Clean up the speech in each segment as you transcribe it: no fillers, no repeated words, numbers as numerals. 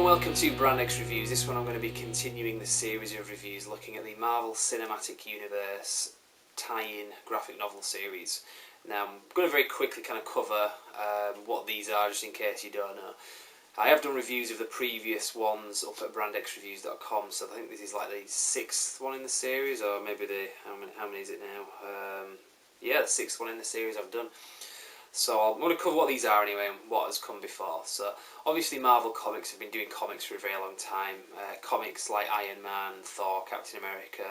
and welcome to Brand X Reviews. This one I'm going to be continuing the series of reviews looking at the Marvel Cinematic Universe tie-in graphic novel series. Now I'm going to very quickly kind of cover what these are, just in case you don't know. I have done reviews of the previous ones up at brandxreviews.com, so I think this is like the 6th one in the series, or maybe how many is it now? Yeah, the 6th one in the series I've done. So I'm going to cover what these are anyway and what has come before. So obviously Marvel Comics have been doing comics for a very long time. Comics like Iron Man, Thor, Captain America,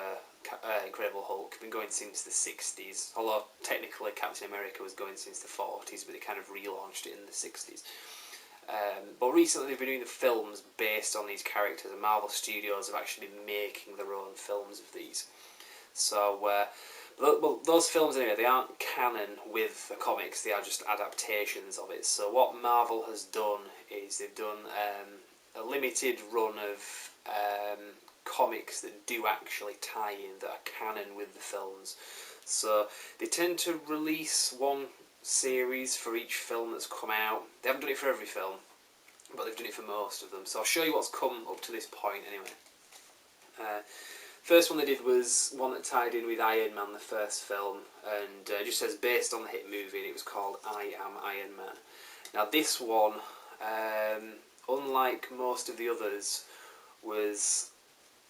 Incredible Hulk have been going since the 60s. Although technically Captain America was going since the 40s, but they kind of relaunched it in the 60s. But recently they've been doing the films based on these characters, and Marvel Studios have actually been making their own films of these. So well, those films anyway, they aren't canon with the comics, they are just adaptations of it. So what Marvel has done is they've done a limited run of comics that do actually tie in, that are canon with the films. So they tend to release one series for each film that's come out. They haven't done it for every film, but they've done it for most of them. So I'll show you what's come up to this point anyway. First one they did was one that tied in with Iron Man, the first film, and it just says based on the hit movie, and it was called I Am Iron Man. Now this one, unlike most of the others, was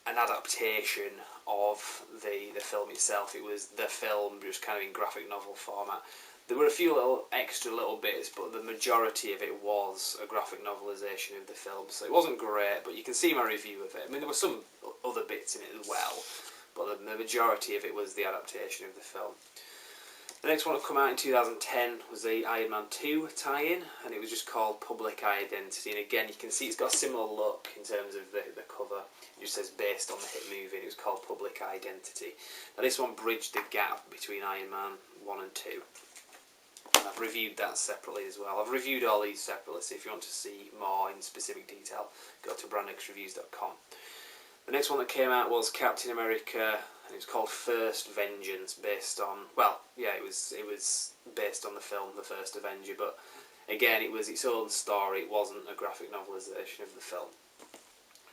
an adaptation of the film itself. It was the film, just kind of in graphic novel format. There were a few extra little bits, but the majority of it was a graphic novelisation of the film. So it wasn't great, but you can see my review of it. I mean, there were some other bits in it as well, but the majority of it was the adaptation of the film. The next one that came out in 2010 was the Iron Man 2 tie-in, and it was just called Public Identity. And again, you can see it's got a similar look in terms of the cover. It just says based on the hit movie, and it was called Public Identity. Now this one bridged the gap between Iron Man 1 and 2. I've reviewed that separately as well. I've reviewed all these separately, so if you want to see more in specific detail, go to brandxreviews.com. The next one that came out was Captain America, and it was called First Vengeance, based on, well, yeah, it was based on the film The First Avenger, but again, it was its own story. It wasn't a graphic novelisation of the film.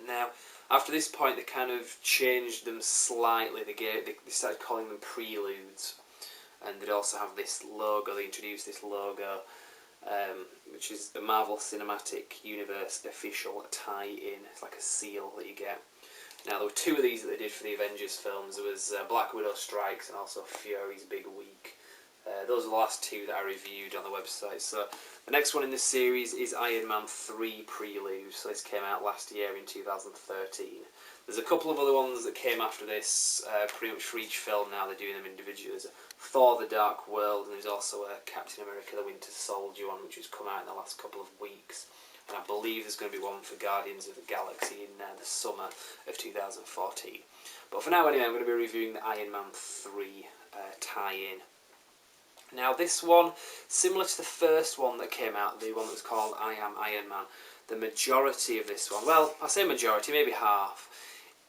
Now, after this point, they kind of changed them slightly. They started calling them Preludes. And they'd also have this logo. They introduced this logo, which is the Marvel Cinematic Universe official tie-in. It's like a seal that you get. Now there were 2 of these that they did for the Avengers films. There was Black Widow Strikes and also Fury's Big Week. Those are the last 2 that I reviewed on the website. So the next one in this series is Iron Man 3 Prelude. So this came out last year in 2013. There's a couple of other ones that came after this, pretty much for each film now. They're doing them individually. There's Thor the Dark World, and there's also a Captain America the Winter Soldier one, which has come out in the last couple of weeks. And I believe there's going to be one for Guardians of the Galaxy in the summer of 2014. But for now anyway, I'm going to be reviewing the Iron Man 3 tie-in. Now this one, similar to the first one that came out, the one that was called I Am Iron Man, the majority of this one, well, I say majority, maybe half,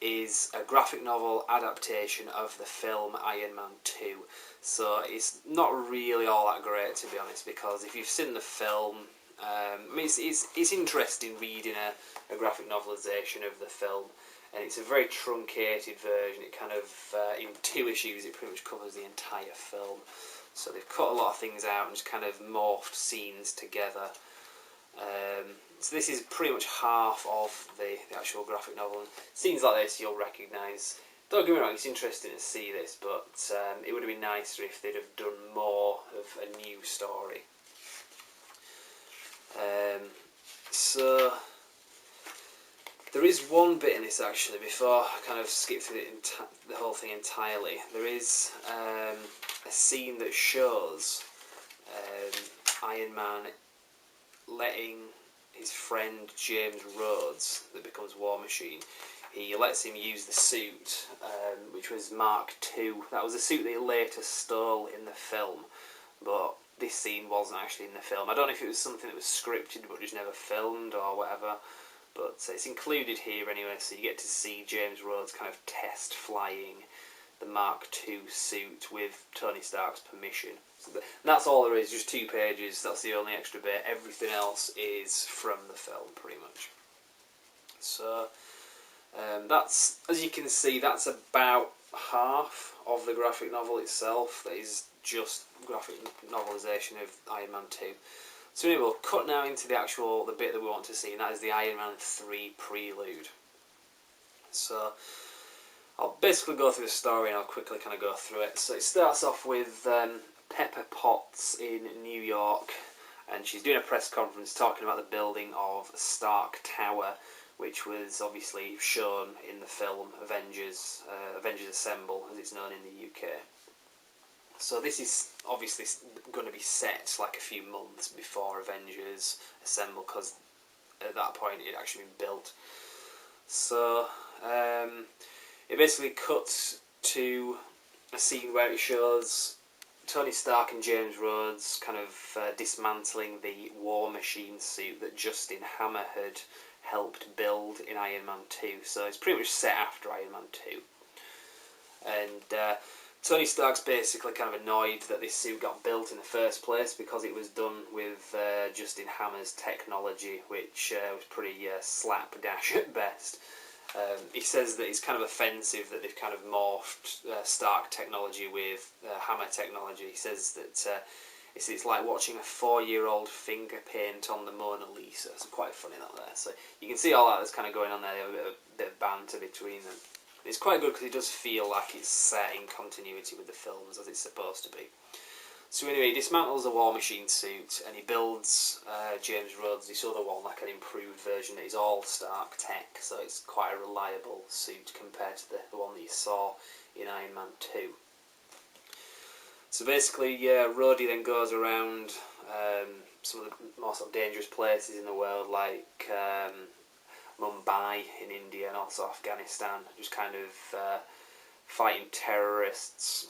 is a graphic novel adaptation of the film Iron Man 2. So it's not really all that great, to be honest, because if you've seen the film, I mean, it's interesting reading a graphic novelisation of the film, and it's a very truncated version. It kind of, in 2 issues, it pretty much covers the entire film. So they've cut a lot of things out and just kind of morphed scenes together. So this is pretty much half of the actual graphic novel. Scenes like this you'll recognise. Don't get me wrong, it's interesting to see this, but it would have been nicer if they'd have done more of a new story. So there is one bit in this actually, before I kind of skip through the whole thing entirely. There is a scene that shows Iron Man letting his friend James Rhodes, that becomes War Machine, he lets him use the suit, which was Mark II. That was the suit that he later stole in the film, but this scene wasn't actually in the film. I don't know if it was something that was scripted but just never filmed or whatever, but it's included here anyway, so you get to see James Rhodes kind of test flying the Mark II suit with Tony Stark's permission. So that's all there is, just 2 pages, that's the only extra bit. Everything else is from the film, pretty much. So that's, as you can see, that's about half of the graphic novel itself. That is just graphic novelisation of Iron Man 2. So anyway, we'll cut now into the bit that we want to see, and that is the Iron Man 3 Prelude. So I'll basically go through the story and I'll quickly kind of go through it. So it starts off with Pepper Potts in New York, and she's doing a press conference talking about the building of Stark Tower, which was obviously shown in the film Avengers Assemble, as it's known in the UK. So this is obviously going to be set like a few months before Avengers Assemble, because at that point it had actually been built. So it basically cuts to a scene where it shows Tony Stark and James Rhodes kind of dismantling the War Machine suit that Justin Hammer had helped build in Iron Man 2. So it's pretty much set after Iron Man 2. And Tony Stark's basically kind of annoyed that this suit got built in the first place, because it was done with Justin Hammer's technology, which was pretty slapdash at best. He says that it's kind of offensive that they've kind of morphed Stark technology with Hammer technology. He says that it's like watching a 4-year-old finger paint on the Mona Lisa. It's quite funny that there. So you can see all that that's kind of going on there. They have a bit of banter between them. It's quite good because it does feel like it's set in continuity with the films as it's supposed to be. So anyway, he dismantles the War Machine suit and he builds James Rhodes this other one, like an improved version that is all Stark tech, so it's quite a reliable suit compared to the one that you saw in Iron Man 2. So basically, Rhodey then goes around some of the more sort of dangerous places in the world, like Mumbai in India and also Afghanistan, just kind of fighting terrorists.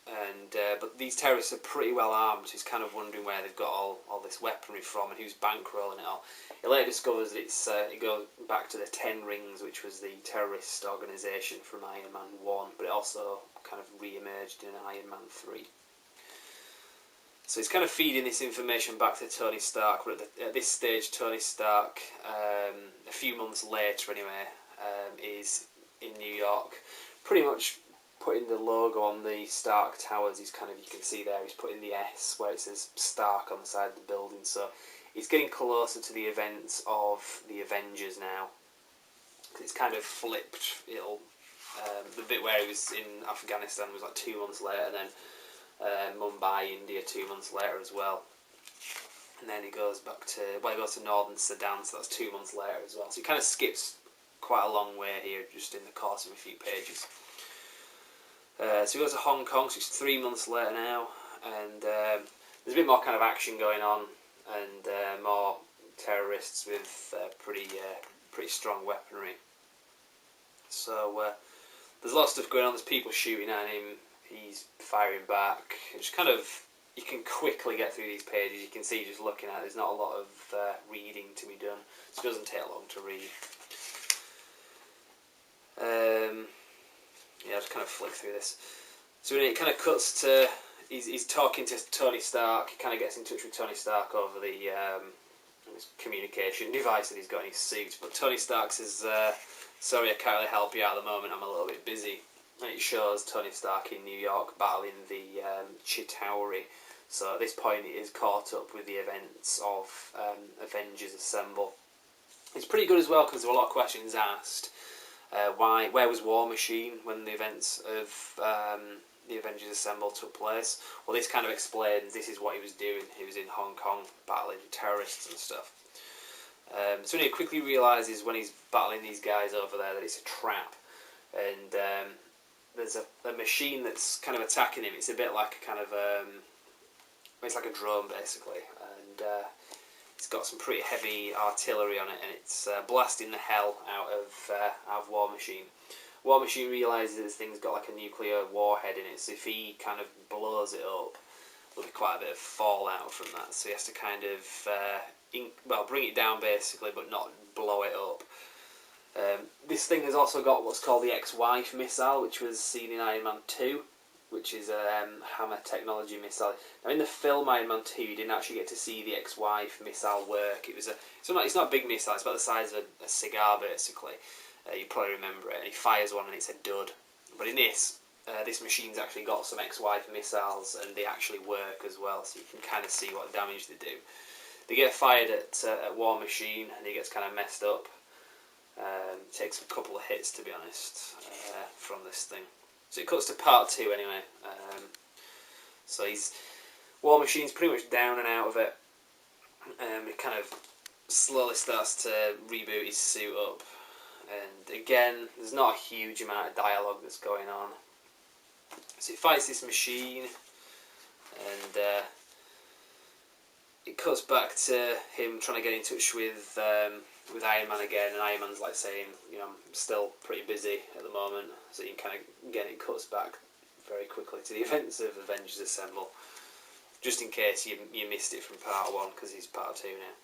And but these terrorists are pretty well armed, so he's kind of wondering where they've got all this weaponry from and who's bankrolling it all. He later discovers that it goes back to the Ten Rings, which was the terrorist organisation from Iron Man 1, but it also kind of re-emerged in Iron Man 3. So he's kind of feeding this information back to Tony Stark, but at this stage Tony Stark, a few months later anyway, is in New York, pretty much putting the logo on the Stark Towers. He's kind of, you can see there, he's putting the S where it says Stark on the side of the building. So he's getting closer to the events of the Avengers now. It's kind of flipped. The bit where he was in Afghanistan was like 2 months later, and then Mumbai, India, 2 months later as well. And then he goes to northern Sudan, so that's 2 months later as well. So he kind of skips quite a long way here, just in the course of a few pages. So he goes to Hong Kong, so it's 3 months later now, and there's a bit more kind of action going on, and more terrorists with pretty strong weaponry. So there's a lot of stuff going on. There's people shooting at him. He's firing back. It's kind of, you can quickly get through these pages. You can see just looking at it, there's not a lot of reading to be done, so it doesn't take long to read. Yeah, I'll just kind of flick through this. So it kind of cuts to, he's talking to Tony Stark. He kind of gets in touch with Tony Stark over the his communication device that he's got in his suit. But Tony Stark says, sorry, I can't really help you out at the moment, I'm a little bit busy. And it shows Tony Stark in New York battling the Chitauri. So at this point he is caught up with the events of Avengers Assemble. It's pretty good as well, because there were a lot of questions asked. Where was War Machine when the events of the Avengers Assemble took place? Well, this kind of explains this is what he was doing. He was in Hong Kong battling terrorists and stuff. So he quickly realises when he's battling these guys over there that it's a trap, and there's a machine that's kind of attacking him. It's a bit like a kind of it's like a drone basically, and it's got some pretty heavy artillery on it, and it's blasting the hell out of War Machine. War Machine realises this thing's got like a nuclear warhead in it, so if he kind of blows it up, there'll be quite a bit of fallout from that. So he has to kind of bring it down basically, but not blow it up. This thing has also got what's called the ex-wife missile, which was seen in Iron Man 2. which is a hammer technology missile. Now in the film Iron Man 2, you didn't actually get to see the ex-wife missile work. It's not a big missile, it's about the size of a cigar basically. You probably remember it, and he fires one and it's a dud. But in this machine's actually got some ex-wife missiles, and they actually work as well, so you can kind of see what damage they do. They get fired at War Machine, and he gets kind of messed up. Takes a couple of hits, to be honest, from this thing. So it cuts to part 2 anyway. So War Machine's pretty much down and out of it. He kind of slowly starts to reboot his suit up. And again, there's not a huge amount of dialogue that's going on. So he fights this machine, and it cuts back to him trying to get in touch with Iron Man again, and Iron Man's like saying, you know, I'm still pretty busy at the moment. So you can kind of, again, it cuts back very quickly to the events of Avengers Assemble, just in case you missed it from part 1, because he's part 2 now.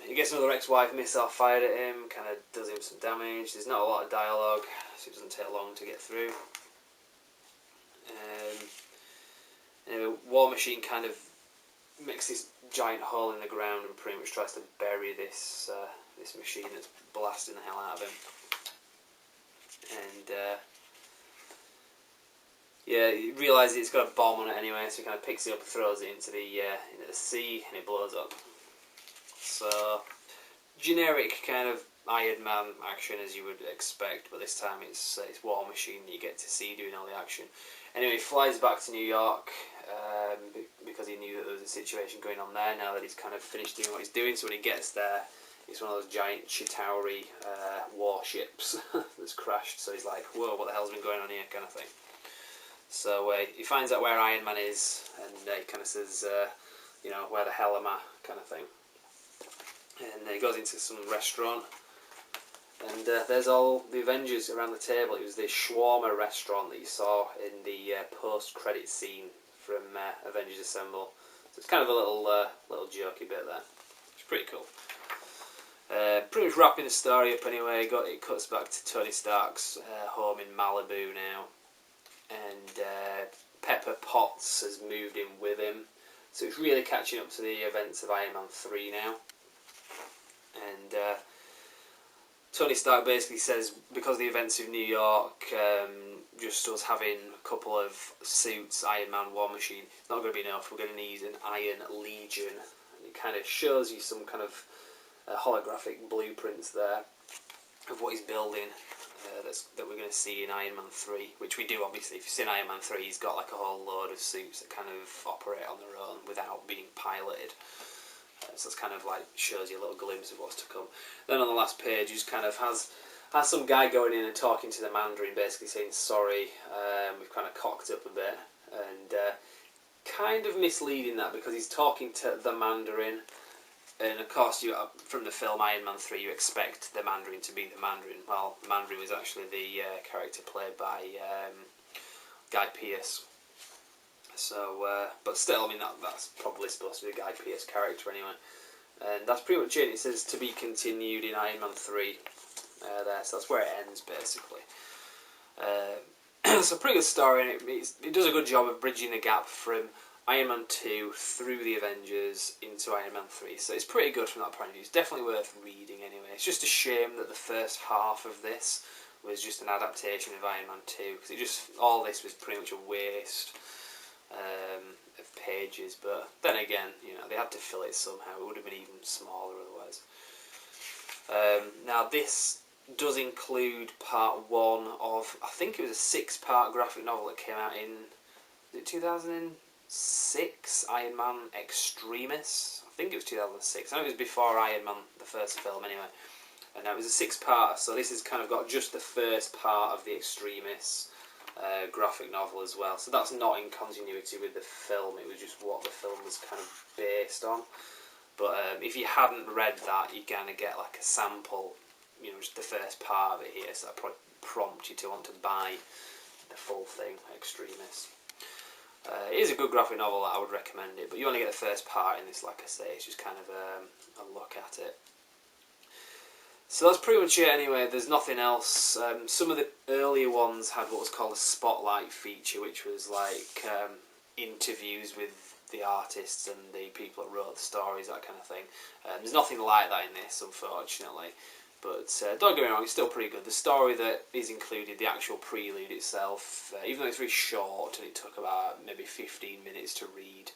He gets another ex-wife missile fired at him, kind of does him some damage. There's not a lot of dialogue, so it doesn't take long to get through. Anyway, War Machine kind of makes this giant hole in the ground and pretty much tries to bury this machine that's blasting the hell out of him. And yeah, he realises it's got a bomb on it anyway, so he kind of picks it up and throws it into the sea, and it blows up. So, generic kind of Iron Man action as you would expect, but this time it's War Machine that you get to see doing all the action. Anyway, he flies back to New York because he knew that there was a situation going on there now that he's kind of finished doing what he's doing. So when he gets there, it's one of those giant Chitauri warships that's crashed. So he's like, whoa, what the hell's been going on here, kind of thing. So he finds out where Iron Man is, and he kind of says, you know, where the hell am I, kind of thing. And he goes into some restaurant, and there's all the Avengers around the table. It was the shawarma restaurant that you saw in the post-credit scene from Avengers Assemble. So it's kind of a little jokey bit there. It's pretty cool. Pretty much wrapping the story up anyway. It cuts back to Tony Stark's home in Malibu now, and Pepper Potts has moved in with him. So it's really catching up to the events of Iron Man 3 now. And Tony Stark basically says, because of the events of New York, just us having a couple of suits, Iron Man, War Machine, it's not going to be enough. We're going to need an Iron Legion. And it kind of shows you some kind of holographic blueprints there of what he's building that we're going to see in Iron Man 3, which we do obviously. If you've seen Iron Man 3, he's got like a whole load of suits that kind of operate on their own without being piloted. So it's kind of like shows you a little glimpse of what's to come. Then on the last page, he just kind of has some guy going in and talking to the Mandarin, basically saying sorry, we've kind of cocked up a bit, and kind of misleading that because he's talking to the Mandarin, and of course from the film Iron Man 3 you expect the Mandarin to be the Mandarin. Well, the Mandarin was actually the character played by Guy Pearce. So, but still, I mean, that's probably supposed to be a Guy Pearce character anyway. And that's pretty much it. It says to be continued in Iron Man 3 there, so that's where it ends, basically. It's a pretty good story, and it does a good job of bridging the gap from Iron Man 2 through the Avengers into Iron Man 3. So it's pretty good from that point of view. It's definitely worth reading anyway. It's just a shame that the first half of this was just an adaptation of Iron Man 2, because all this was pretty much a waste of pages, but then again, you know, they had to fill it somehow. It would have been even smaller otherwise. Now this does include part 1 of, I think it was a 6-part graphic novel that came out in 2006, Iron Man Extremis. I think it was 2006. I know it was before Iron Man, the first film anyway. And it was a 6-part, so this has kind of got just the first part of the Extremis graphic novel as well. So that's not in continuity with the film, it was just what the film was kind of based on. But if you hadn't read that, you kind of get like a sample, you know, just the first part of it here, so that probably prompt you to want to buy the full thing, Extremis. It is a good graphic novel, I would recommend it, but you only get the first part in this, like I say, it's just kind of a look at it. So that's pretty much it anyway. There's nothing else. Some of the earlier ones had what was called a spotlight feature, which was like interviews with the artists and the people that wrote the stories, that kind of thing. There's nothing like that in this, unfortunately. But don't get me wrong, it's still pretty good. The story that is included, the actual prelude itself, even though it's very short and it took about maybe 15 minutes to read,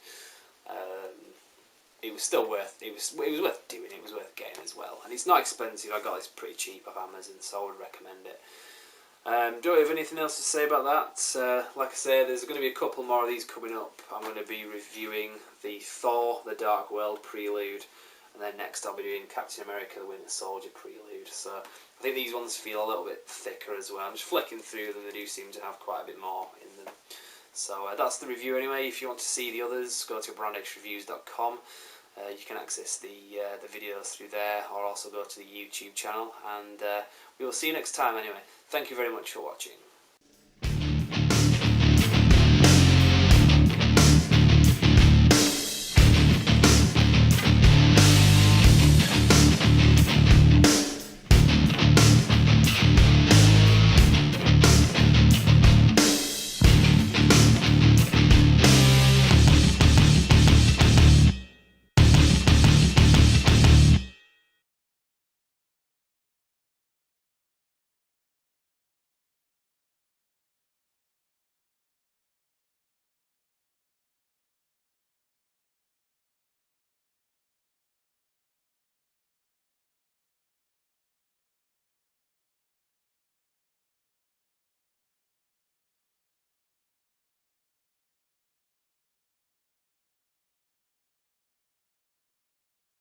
it was still worth it was worth doing. It was worth getting as well, and it's not expensive. I got this pretty cheap off Amazon, so I would recommend it. Do I have anything else to say about that? Like I say, there's going to be a couple more of these coming up. I'm going to be reviewing the Thor: The Dark World prelude, and then next I'll be doing Captain America: The Winter Soldier prelude. So I think these ones feel a little bit thicker as well. I'm just flicking through them; they do seem to have quite a bit more in them. So that's the review anyway. If you want to see the others, go to brandxreviews.com. You can access the videos through there, or also go to the YouTube channel, and we will see you next time anyway. Thank you very much for watching.